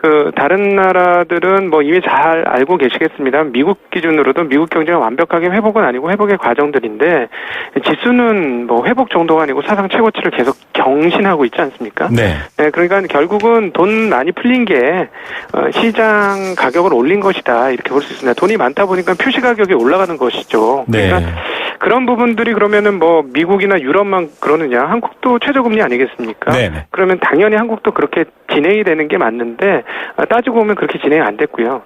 그 다른 나라들은 뭐 이미 잘 알고 계시겠습니다. 미국 기준으로도 미국 경제가 완벽하게 회복은 아니고 회복의 과정들인데 지수는 뭐 회복 정도가 아니고 사상 최고치를 계속 경신하고 있지 않습니까? 네. 네, 그러니까 결국은 돈 많이 풀린 게 시장 가격을 올린 것이다 이렇게 볼 수 있습니다. 돈이 많다 보니까 표시 가격이 올라가는 것이죠. 그러니까 네. 그런 부분들이 그러면은 뭐 미국이나 유럽만 그러느냐? 한국도 최저금리 아니겠습니까? 네네. 그러면 당연히 한국도 그렇게 진행이 되는 게 맞는데 따지고 보면 그렇게 진행이 안 됐고요.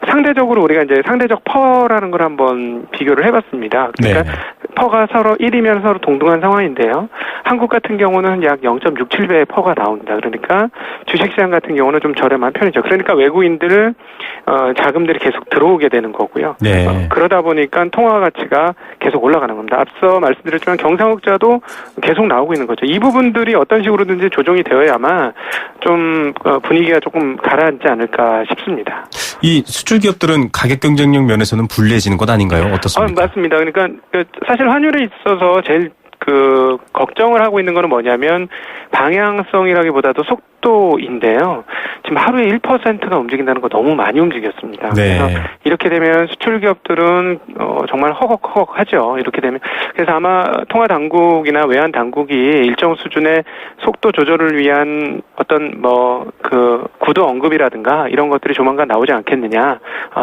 상대적으로 우리가 이제 상대적 퍼라는 걸 한번 비교를 해봤습니다. 그러니까 네. 퍼가 서로 1이면 서로 동등한 상황인데요. 한국 같은 경우는 약 0.67배의 퍼가 나옵니다. 그러니까 주식시장 같은 경우는 좀 저렴한 편이죠. 그러니까 외국인들 자금들이 계속 들어오게 되는 거고요. 네. 그러다 보니까 통화 가치가 계속 올라가는 겁니다. 앞서 말씀드렸지만 경상흑자도 계속 나오고 있는 거죠. 이 부분들이 어떤 식으로든지 조정이 되어야만 좀 분위기가 조금 가라앉지 않을까 싶습니다. 이 수출 기업들은 가격 경쟁력 면에서는 불리해지는 것 아닌가요? 어떻습니까? 맞습니다. 그러니까 사실 환율에 있어서 제일 걱정을 하고 있는 거는 뭐냐면 방향성이라기보다도 속도인데요. 지금 하루에 1%가 움직인다는 거 너무 많이 움직였습니다. 네. 그래서 이렇게 되면 수출 기업들은 정말 허걱허걱하죠. 이렇게 되면 그래서 아마 통화 당국이나 외환 당국이 일정 수준의 속도 조절을 위한 어떤 구도 언급이라든가 이런 것들이 조만간 나오지 않겠느냐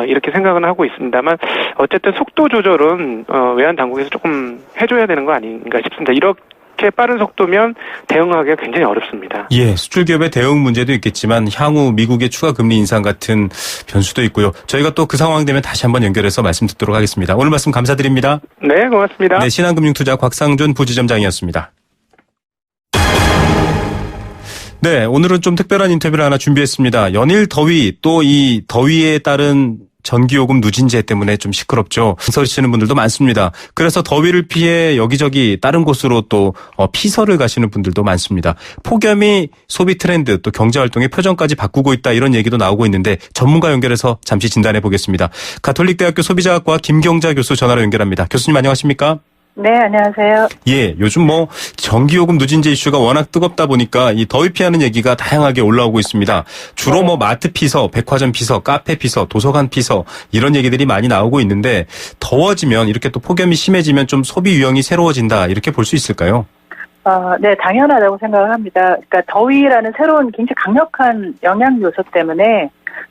이렇게 생각은 하고 있습니다만 어쨌든 속도 조절은 외환 당국에서 조금 해줘야 되는 거 아닌가 싶습니다. 이렇게 빠른 속도면 대응하기가 굉장히 어렵습니다. 예, 수출 기업의 대응 문제도 있겠지만 향후 미국의 추가 금리 인상 같은 변수도 있고요. 저희가 또 그 상황 되면 다시 한번 연결해서 말씀 듣도록 하겠습니다. 오늘 말씀 감사드립니다. 네, 고맙습니다. 네, 신한금융투자 곽상준 부지점장이었습니다. 네, 오늘은 좀 특별한 인터뷰를 하나 준비했습니다. 연일 더위, 또 이 더위에 따른 전기요금 누진제 때문에 좀 시끄럽죠. 서시는 분들도 많습니다. 그래서 더위를 피해 여기저기 다른 곳으로 또 피서를 가시는 분들도 많습니다. 폭염이 소비 트렌드 또 경제활동의 표정까지 바꾸고 있다 이런 얘기도 나오고 있는데 전문가 연결해서 잠시 진단해 보겠습니다. 가톨릭대학교 소비자학과 김경자 교수 전화로 연결합니다. 교수님 안녕하십니까? 네, 안녕하세요. 예, 요즘 전기요금 누진제 이슈가 워낙 뜨겁다 보니까 이 더위 피하는 얘기가 다양하게 올라오고 있습니다. 주로 마트 피서, 백화점 피서, 카페 피서, 도서관 피서 이런 얘기들이 많이 나오고 있는데 더워지면 이렇게 또 폭염이 심해지면 좀 소비 유형이 새로워진다 이렇게 볼 수 있을까요? 네, 당연하다고 생각을 합니다. 그러니까 더위라는 새로운 굉장히 강력한 영향 요소 때문에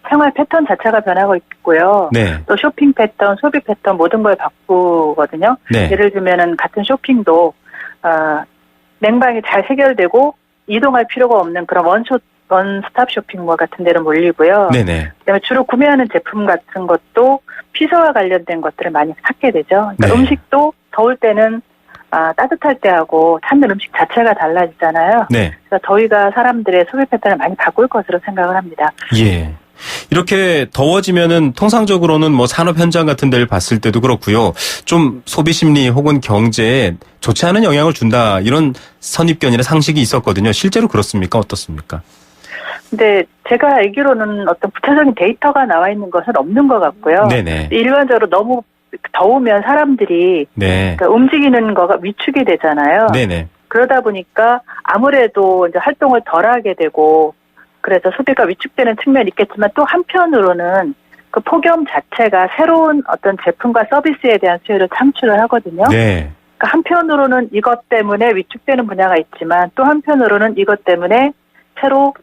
생활 패턴 자체가 변하고 있고요. 네. 또 쇼핑 패턴, 소비 패턴 모든 걸 바꾸거든요. 네. 예를 들면은 같은 쇼핑도 냉방이 잘 해결되고 이동할 필요가 없는 그런 원스톱 쇼핑몰 같은 데로 몰리고요. 네네. 그다음에 주로 구매하는 제품 같은 것도 피서와 관련된 것들을 많이 찾게 되죠. 그러니까 네. 음식도 더울 때는 따뜻할 때하고 찾는 음식 자체가 달라지잖아요. 네. 그래서 더위가 사람들의 소비 패턴을 많이 바꿀 것으로 생각을 합니다. 예. 이렇게 더워지면은 통상적으로는 산업 현장 같은 데를 봤을 때도 그렇고요. 좀 소비 심리 혹은 경제에 좋지 않은 영향을 준다 이런 선입견이나 상식이 있었거든요. 실제로 그렇습니까? 어떻습니까? 근데 제가 알기로는 어떤 구체적인 데이터가 나와 있는 것은 없는 것 같고요. 네네. 일반적으로 너무 더우면 사람들이 네. 그러니까 움직이는 거가 위축이 되잖아요. 네네. 그러다 보니까 아무래도 이제 활동을 덜 하게 되고 그래서 소비가 위축되는 측면이 있겠지만 또 한편으로는 그 폭염 자체가 새로운 어떤 제품과 서비스에 대한 수요를 창출을 하거든요. 네. 그러니까 한편으로는 이것 때문에 위축되는 분야가 있지만 또 한편으로는 이것 때문에 새로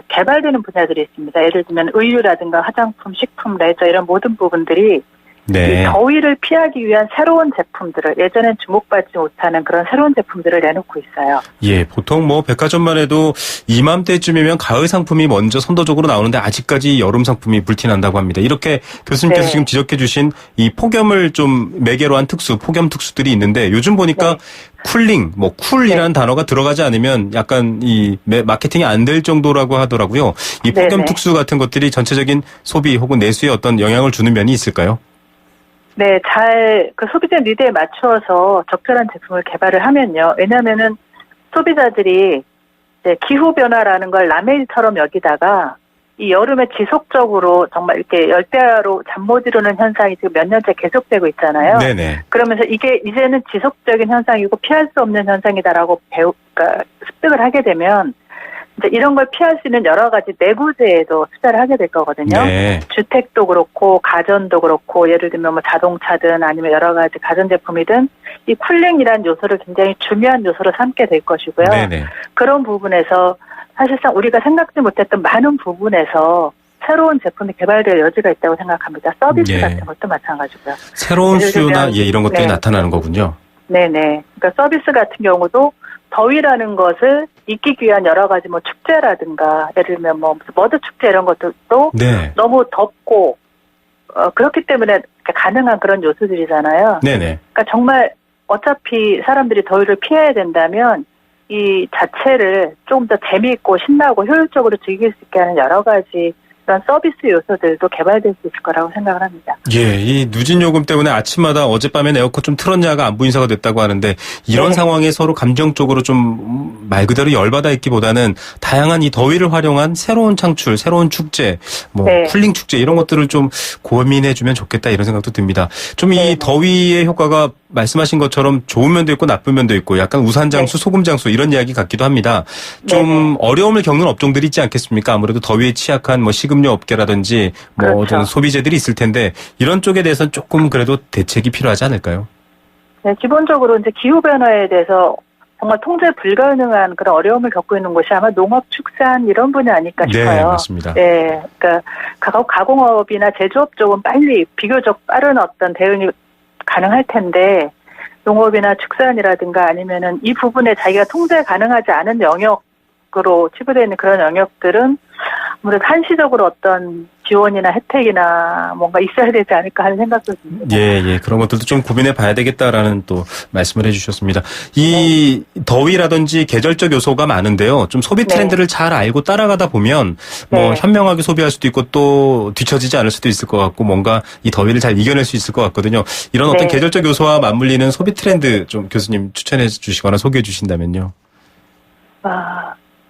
개발되는 분야들이 있습니다. 예를 들면 의류라든가 화장품, 식품, 레저 이런 모든 부분들이 네. 이 더위를 피하기 위한 새로운 제품들을 예전엔 주목받지 못하는 그런 새로운 제품들을 내놓고 있어요. 예, 보통 백화점만 해도 이맘때쯤이면 가을 상품이 먼저 선도적으로 나오는데 아직까지 여름 상품이 불티난다고 합니다. 이렇게 교수님께서 네. 지금 지적해 주신 이 폭염을 좀 매개로 한 폭염 특수들이 있는데 요즘 보니까 쿨링, 쿨이라는 단어가 들어가지 않으면 약간 이 마케팅이 안 될 정도라고 하더라고요. 이 폭염 네네. 특수 같은 것들이 전체적인 소비 혹은 내수에 어떤 영향을 주는 면이 있을까요? 네, 그 소비자 니드에 맞추어서 적절한 제품을 개발을 하면요. 왜냐면은 소비자들이 이제 기후변화라는 걸 라멜처럼 여기다가 이 여름에 지속적으로 정말 이렇게 열대야로 잠 못 이루는 현상이 지금 몇 년째 계속되고 있잖아요. 네네. 그러면서 이게 이제는 지속적인 현상이고 피할 수 없는 현상이다라고 그러니까 습득을 하게 되면 이제 이런 걸 피할 수 있는 여러 가지 내구재에도 투자를 하게 될 거거든요. 네. 주택도 그렇고 가전도 그렇고 예를 들면 자동차든 아니면 여러 가지 가전제품이든 이 쿨링이라는 요소를 굉장히 중요한 요소로 삼게 될 것이고요. 네네. 그런 부분에서 사실상 우리가 생각지 못했던 많은 부분에서 새로운 제품이 개발될 여지가 있다고 생각합니다. 서비스 예. 같은 것도 마찬가지고요. 새로운 예를 수요나 들면, 이런 것들이 네. 나타나는 거군요. 네네. 그러니까 서비스 같은 경우도 더위라는 것을 이기기 위한 여러 가지 축제라든가 예를 들면 머드 축제 이런 것들도 네. 너무 덥고 그렇기 때문에 가능한 그런 요소들이잖아요. 네네. 그러니까 정말 어차피 사람들이 더위를 피해야 된다면 이 자체를 조금 더 재미있고 신나고 효율적으로 즐길 수 있게 하는 여러 가지 그런 서비스 요소들도 개발될 수 있을 거라고 생각을 합니다. 예, 이 누진 요금 때문에 아침마다 어젯밤엔 에어컨 좀 틀었냐가 안부 인사가 됐다고 하는데 이런 네. 상황에 서로 감정적으로 좀 말 그대로 열받아 있기보다는 다양한 이 더위를 활용한 새로운 창출, 새로운 축제, 네. 쿨링 축제 이런 것들을 좀 고민해주면 좋겠다 이런 생각도 듭니다. 좀 이 네. 더위의 효과가 말씀하신 것처럼 좋은 면도 있고 나쁜 면도 있고 약간 우산 장수, 소금 장수 이런 이야기 같기도 합니다. 좀 네. 어려움을 겪는 업종들이 있지 않겠습니까? 아무래도 더위에 취약한 식음료 업계라든지 그렇죠. 어떤 소비재들이 있을 텐데 이런 쪽에 대해서는 조금 그래도 대책이 필요하지 않을까요? 네, 기본적으로 이제 기후 변화에 대해서 정말 통제 불가능한 그런 어려움을 겪고 있는 곳이 아마 농업축산 이런 분야 아닐까 네, 싶어요. 맞습니다. 네, 그러니까 가공업이나 제조업 쪽은 빨리 비교적 빠른 어떤 대응이 가능할 텐데 농업이나 축산이라든가 아니면은 이 부분에 자기가 통제 가능하지 않은 영역으로 치부되어 있는 그런 영역들은 아무래도 한시적으로 어떤 지원이나 혜택이나 뭔가 있어야 되지 않을까 하는 생각도 듭니다. 예. 그런 것들도 좀 고민해 봐야 되겠다라는 또 말씀을 해주셨습니다. 이 더위라든지 계절적 요소가 많은데요. 좀 소비 트렌드를 잘 알고 따라가다 보면 뭐 현명하게 소비할 수도 있고 또 뒤처지지 않을 수도 있을 것 같고 뭔가 이 더위를 잘 이겨낼 수 있을 것 같거든요. 이런 어떤 계절적 요소와 맞물리는 소비 트렌드 좀 교수님 추천해 주시거나 소개해 주신다면요.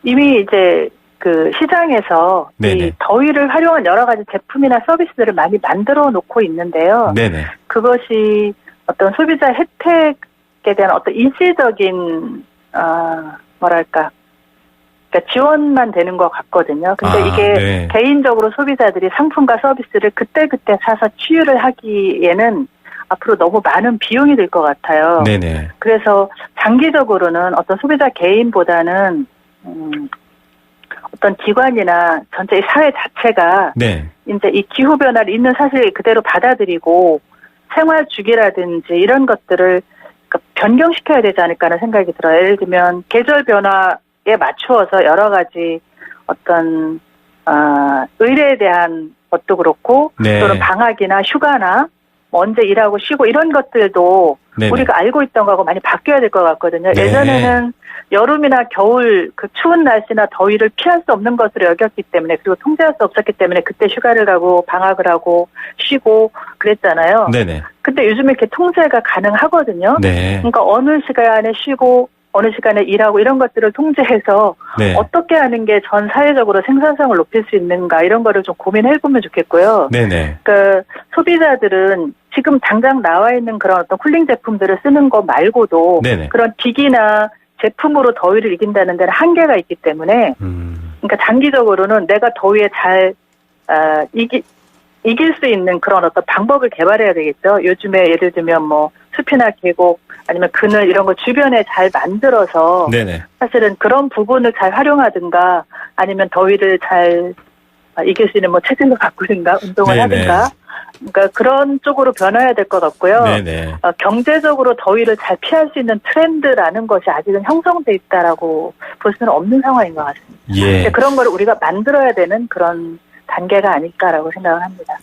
이미 이제 그 시장에서 이 더위를 활용한 여러 가지 제품이나 서비스들을 많이 만들어 놓고 있는데요. 네네. 그것이 어떤 소비자 혜택에 대한 어떤 일시적인 그러니까 지원만 되는 것 같거든요. 근데 이게 개인적으로 소비자들이 상품과 서비스를 그때그때 사서 치유를 하기에는 앞으로 너무 많은 비용이 들 것 같아요. 네네. 그래서 장기적으로는 어떤 소비자 개인보다는 어떤 기관이나 전체 사회 자체가 이제 이 기후 변화를 있는 사실 그대로 받아들이고 생활 주기라든지 이런 것들을 변경시켜야 되지 않을까 하는 생각이 들어요. 예를 들면 계절 변화에 맞추어서 여러 가지 어떤 의뢰에 대한 것도 그렇고 또는 방학이나 휴가나 언제 일하고 쉬고 이런 것들도 우리가 알고 있던 거하고 많이 바뀌어야 될 것 같거든요. 예전에는 여름이나 겨울 그 추운 날씨나 더위를 피할 수 없는 것으로 여겼기 때문에 그리고 통제할 수 없었기 때문에 그때 휴가를 가고 방학을 하고 쉬고 그랬잖아요. 근데 요즘에 이렇게 통제가 가능하거든요. 그러니까 어느 시간에 쉬고 어느 시간에 일하고 이런 것들을 통제해서 어떻게 하는 게 전 사회적으로 생산성을 높일 수 있는가 이런 거를 좀 고민해보면 좋겠고요. 그러니까 소비자들은 지금 당장 나와 있는 그런 어떤 쿨링 제품들을 쓰는 거 말고도 그런 기기나 제품으로 더위를 이긴다는 데는 한계가 있기 때문에 그러니까 장기적으로는 내가 더위에 잘 이길 수 있는 그런 어떤 방법을 개발해야 되겠죠. 요즘에 예를 들면 뭐 숲이나 계곡 아니면 그늘 이런 거 주변에 잘 만들어서 사실은 그런 부분을 잘 활용하든가 아니면 더위를 잘 이길 수 있는 뭐 체질로 바꾸든가 운동을 하든가 그러니까 그런 쪽으로 변화해야 될 것 같고요. 경제적으로 더위를 잘 피할 수 있는 트렌드라는 것이 아직은 형성돼 있다라고 볼 수는 없는 상황인 것 같습니다. 그런 걸 우리가 만들어야 되는 그런 단계가 아닐까라고 생각을 합니다.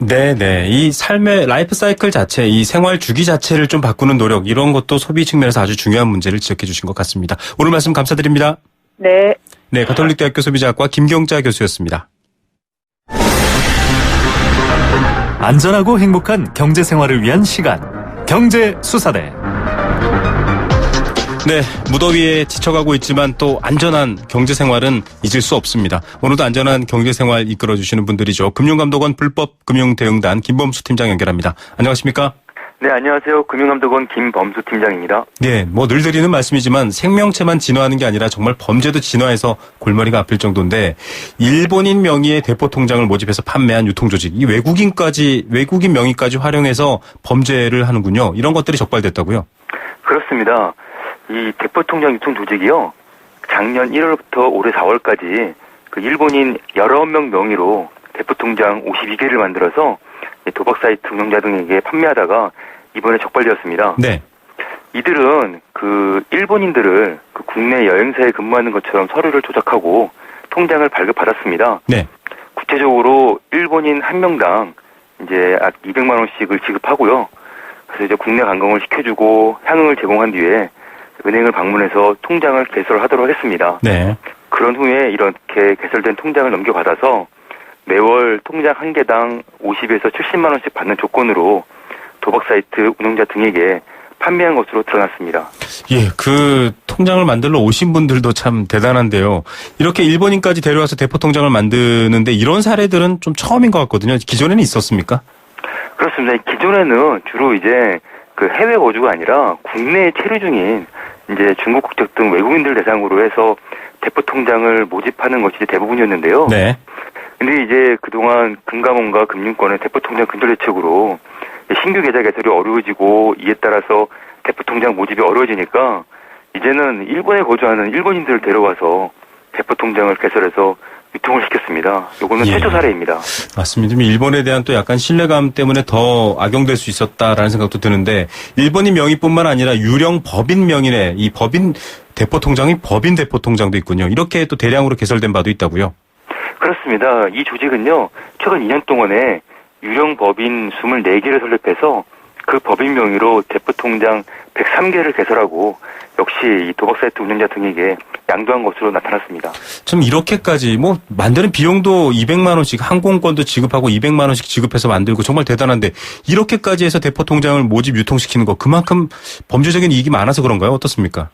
이 삶의 라이프 사이클 자체, 이 생활 주기 자체를 좀 바꾸는 노력, 이런 것도 소비 측면에서 아주 중요한 문제를 지적해 주신 것 같습니다. 오늘 말씀 감사드립니다. 가톨릭대학교 소비자학과 김경자 교수였습니다. 안전하고 행복한 경제 생활을 위한 시간, 경제 수사대. 무더위에 지쳐가고 있지만 또 안전한 경제생활은 잊을 수 없습니다. 오늘도 안전한 경제생활 이끌어주시는 분들이죠. 금융감독원 불법금융대응단 김범수 팀장 연결합니다. 안녕하십니까? 네, 안녕하세요. 금융감독원 김범수 팀장입니다. 늘 드리는 말씀이지만 생명체만 진화하는 게 아니라 정말 범죄도 진화해서 골머리가 아플 정도인데 일본인 명의의 대포통장을 모집해서 판매한 유통조직, 이 외국인 명의까지 활용해서 범죄를 하는군요. 이런 것들이 적발됐다고요? 그렇습니다. 이 대포통장 유통 조직이요, 작년 1월부터 올해 4월까지 그 일본인 여러 명 명의로 대포통장 52개를 만들어서 도박 사이트 운영자 등에게 판매하다가 이번에 적발되었습니다. 이들은 그 일본인들을 그 국내 여행사에 근무하는 것처럼 서류를 조작하고 통장을 발급받았습니다. 구체적으로 일본인 한 명당 이제 200만 원씩을 지급하고요. 그래서 이제 국내 관광을 시켜주고 향응을 제공한 뒤에 은행을 방문해서 통장을 개설하도록 했습니다. 그런 후에 이렇게 개설된 통장을 넘겨받아서 매월 통장 한 개당 50에서 70만 원씩 받는 조건으로 도박 사이트 운영자 등에게 판매한 것으로 드러났습니다. 그 통장을 만들러 오신 분들도 참 대단한데요. 이렇게 일본인까지 데려와서 대포 통장을 만드는데 이런 사례들은 좀 처음인 것 같거든요. 기존에는 있었습니까? 그렇습니다. 기존에는 주로 이제 그 해외 거주가 아니라 국내에 체류 중인 이제 중국 국적 등 외국인들 대상으로 해서 대포 통장을 모집하는 것이 대부분이었는데요. 근데 이제 그동안 금감원과 금융권의 대포 통장 근절 대책으로 신규 계좌 개설이 어려워지고 이에 따라서 대포 통장 모집이 어려워지니까 이제는 일본에 거주하는 일본인들을 데려와서 대포 통장을 개설해서 유통을 시켰습니다. 요거는 예. 최초 사례입니다. 맞습니다. 일본에 대한 또 약간 신뢰감 때문에 더 악용될 수 있었다라는 생각도 드는데 일본인 명의뿐만 아니라 유령 법인 명의의 이 법인 대포 통장이 법인 대포 통장도 있군요. 이렇게 또 대량으로 개설된 바도 있다고요. 그렇습니다. 이 조직은요, 최근 2년 동안에 유령 법인 24개를 설립해서 그 법인 명의로 대포 통장 103개를 개설하고 역시 이 도박 사이트 운영자 등에게 양도한 것으로 나타났습니다. 참 이렇게까지 뭐 만드는 비용도 200만 원씩 항공권도 지급하고 200만 원씩 지급해서 만들고 정말 대단한데 이렇게까지 해서 대포 통장을 모집 유통시키는 거 그만큼 범죄적인 이익이 많아서 그런가요? 어떻습니까?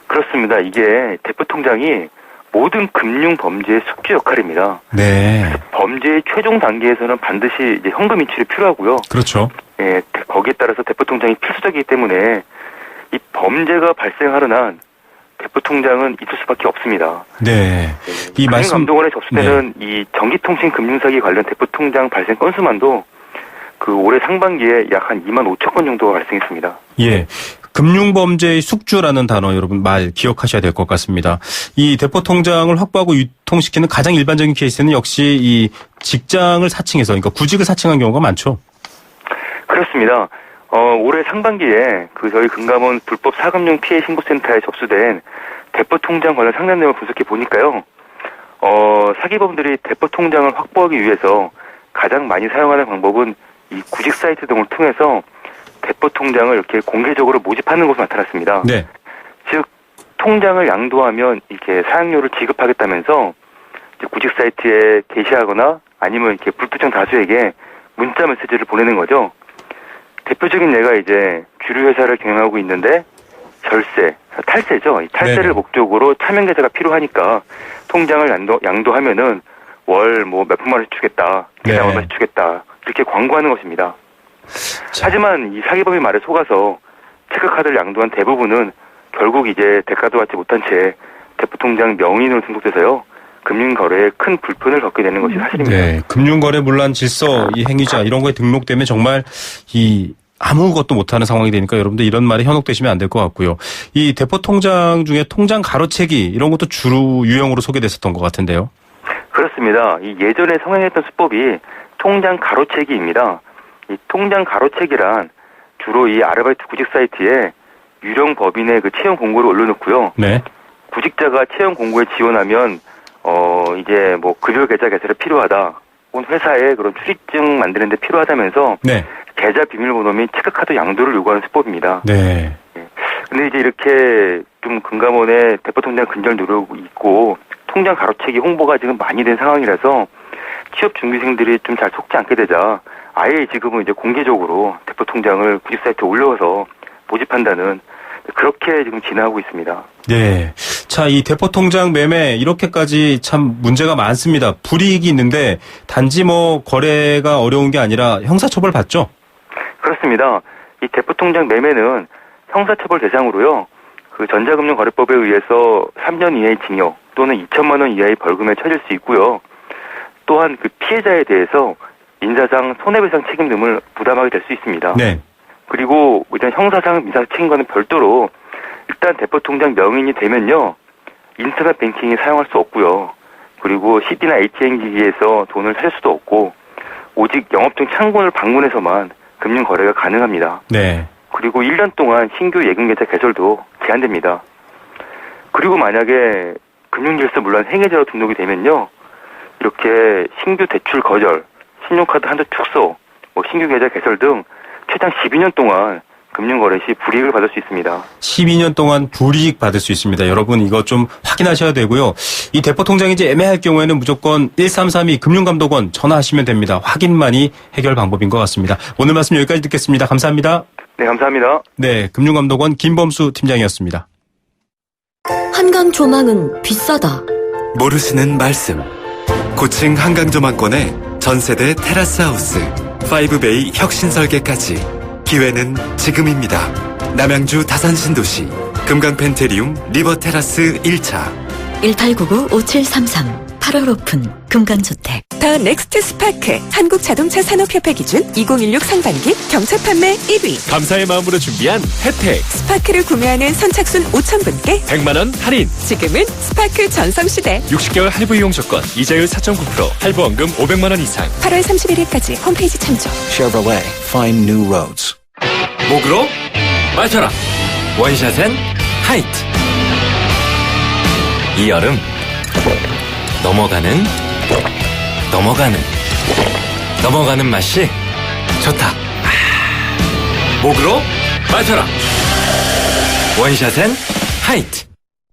그렇습니다. 이게 대포 통장이 모든 금융 범죄의 숙주 역할입니다. 네. 범죄의 최종 단계에서는 반드시 이제 현금 인출이 필요하고요. 그렇죠. 예, 거기에 따라서 대포 통장이 필수적이기 때문에 이 범죄가 발생하는 한 대포 통장은 있을 수밖에 없습니다. 네. 이 말씀 금융감독원에 접수되는 이 전기통신 금융사기 관련 대포 통장 발생 건수만도 그 올해 상반기에 약 한 2만 5천 건 정도가 발생했습니다. 예. 금융범죄의 숙주라는 단어 여러분 말 기억하셔야 될 것 같습니다. 이 대포 통장을 확보하고 유통시키는 가장 일반적인 케이스는 역시 이 직장을 사칭해서 그러니까 구직을 사칭한 경우가 많죠. 그렇습니다. 올해 상반기에 그 저희 금감원 불법 사금융 피해 신고센터에 접수된 대포 통장 관련 상담 내용을 분석해 보니까요. 사기범들이 대포 통장을 확보하기 위해서 가장 많이 사용하는 방법은 이 구직 사이트 등을 통해서 대포 통장을 이렇게 공개적으로 모집하는 것으로 나타났습니다. 네. 즉 통장을 양도하면 이렇게 사용료를 지급하겠다면서 이제 구직 사이트에 게시하거나 아니면 이렇게 불특정 다수에게 문자 메시지를 보내는 거죠. 대표적인 예가 이제 주류 회사를 경영하고 있는데 탈세죠. 이 탈세를 네네. 목적으로 차명 계좌가 필요하니까 통장을 양도하면은 월 뭐 몇백만 원씩 주겠다, 계좌 네. 얼마씩 주겠다 이렇게 광고하는 것입니다. 자. 하지만 이 사기범의 말에 속아서 체크카드를 양도한 대부분은 결국 이제 대가도 받지 못한 채 대포 통장 명의인으로 등록돼서요. 금융거래에 큰 불편을 겪게 되는 것이 사실입니다. 네. 금융거래 문란 질서 이 행위자 이런 거에 등록되면 정말 이 아무것도 못하는 상황이 되니까 여러분들 이런 말에 현혹되시면 안 될 것 같고요. 이 대포 통장 중에 통장 가로채기 이런 것도 주로 유형으로 소개됐었던 것 같은데요. 그렇습니다. 이 예전에 성행했던 수법이 통장 가로채기입니다. 이 통장 가로채기란 주로 이 아르바이트 구직 사이트에 유령 법인의 그 채용 공고를 올려놓고요. 네. 구직자가 채용 공고에 지원하면 이제 뭐 급여 계좌 개설에 필요하다. 혹은 회사에 그런 출입증 만드는 데 필요하다면서 네. 계좌 비밀번호 및 체크카드 양도를 요구하는 수법입니다. 네. 근데 이제 이렇게 좀 금감원의 대포 통장 근절 노력이 있고 통장 가로채기 홍보가 지금 많이 된 상황이라서 취업 준비생들이 좀 잘 속지 않게 되자 아예 지금은 이제 공개적으로 대포 통장을 구직 사이트에 올려서 모집한다는 그렇게 지금 진행하고 있습니다. 네. 자, 이 대포 통장 매매 이렇게까지 참 문제가 많습니다. 불이익이 있는데 단지 뭐 거래가 어려운 게 아니라 형사처벌 받죠? 그렇습니다. 이 대포 통장 매매는 형사처벌 대상으로요. 그 전자금융거래법에 의해서 3년 이하의 징역 또는 2천만 원 이하의 벌금에 처질 수 있고요. 또한 그 피해자에 대해서 민사상 손해배상 책임 등을 부담하게 될 수 있습니다. 네. 그리고 일단 형사상 민사 책임과는 별도로 일단 대포 통장 명의인이 되면요. 인터넷 뱅킹이 사용할 수 없고요. 그리고 CD나 ATM 기기에서 돈을 살 수도 없고 오직 영업증 창구를 방문해서만 금융 거래가 가능합니다. 네. 그리고 1년 동안 신규 예금 계좌 개설도 제한됩니다. 그리고 만약에 금융질서 물론 행위자로 등록이 되면요. 이렇게 신규 대출 거절, 신용카드 한도 축소, 뭐 신규 계좌 개설 등 최장 12년 동안 금융거래 시 불이익을 받을 수 있습니다. 12년 동안 불이익 받을 수 있습니다. 여러분 이거 좀 확인하셔야 되고요. 이 대포 통장이 이제 애매할 경우에는 무조건 1332 금융감독원 전화하시면 됩니다. 확인만이 해결 방법인 것 같습니다. 오늘 말씀 여기까지 듣겠습니다. 감사합니다. 네, 감사합니다. 네, 금융감독원 김범수 팀장이었습니다. 한강 조망은 비싸다. 모르시는 말씀. 고층 한강 조망권에 전세대 테라스 하우스, 5베이 혁신 설계까지. 기회는 지금입니다. 남양주 다산신도시 금강펜테리움 리버테라스 1차 1899-5733 8월 오픈 금강주택. 더 넥스트 스파크 한국자동차 산업협회 기준 2016 상반기 경차 판매 1위. 감사의 마음으로 준비한 혜택. 스파크를 구매하는 선착순 5,000분께 100만원 할인. 지금은 스파크 전성시대. 60개월 할부 이용 조건. 이자율 4.9%. 할부원금 500만원 이상. 8월 31일까지 홈페이지 참조. Chevrolet, find new roads. 목으로 마셔라. 원샷엔 하이트. 이 여름 넘어가는 맛이 좋다. 목으로 마셔라. 원샷엔 하이트.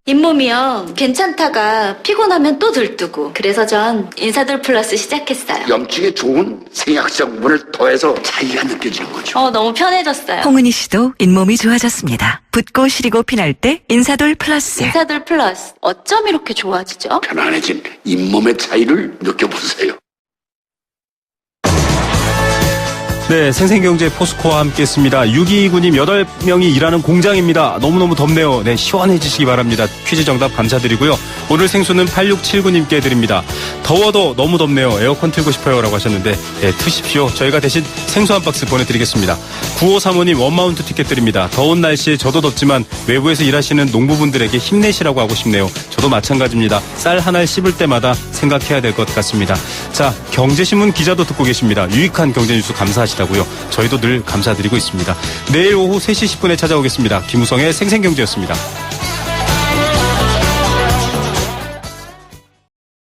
잇몸이요. 괜찮다가 피곤하면 또 들뜨고. 그래서 전 인사돌 플러스 시작했어요. 염증에 좋은 생약 성분을 더해서 차이가 느껴지는 거죠. 너무 편해졌어요. 홍은희 씨도 잇몸이 좋아졌습니다. 붓고 시리고 피날 때 인사돌 플러스. 인사돌 플러스. 어쩜 이렇게 좋아지죠? 편안해진 잇몸의 차이를 느껴보세요. 네, 생생경제 포스코와 함께했습니다. 6229님 8명이 일하는 공장입니다. 너무너무 덥네요. 네, 시원해지시기 바랍니다. 퀴즈 정답 감사드리고요. 오늘 생수는 8679님께 드립니다. 더워도 너무 덥네요. 에어컨 틀고 싶어요 라고 하셨는데 네, 트십시오. 저희가 대신 생수 한 박스 보내드리겠습니다. 9535님 원마운트 티켓 드립니다. 더운 날씨에 저도 덥지만 외부에서 일하시는 농부분들에게 힘내시라고 하고 싶네요. 저도 마찬가지입니다. 쌀 하나를 씹을 때마다 생각해야 될 것 같습니다. 자, 경제신문 기자도 듣고 계십니다. 유익한 경제뉴스 감사하시다고요. 저희도 늘 감사드리고 있습니다. 내일 오후 3시 10분에 찾아오겠습니다. 김우성의 생생경제였습니다.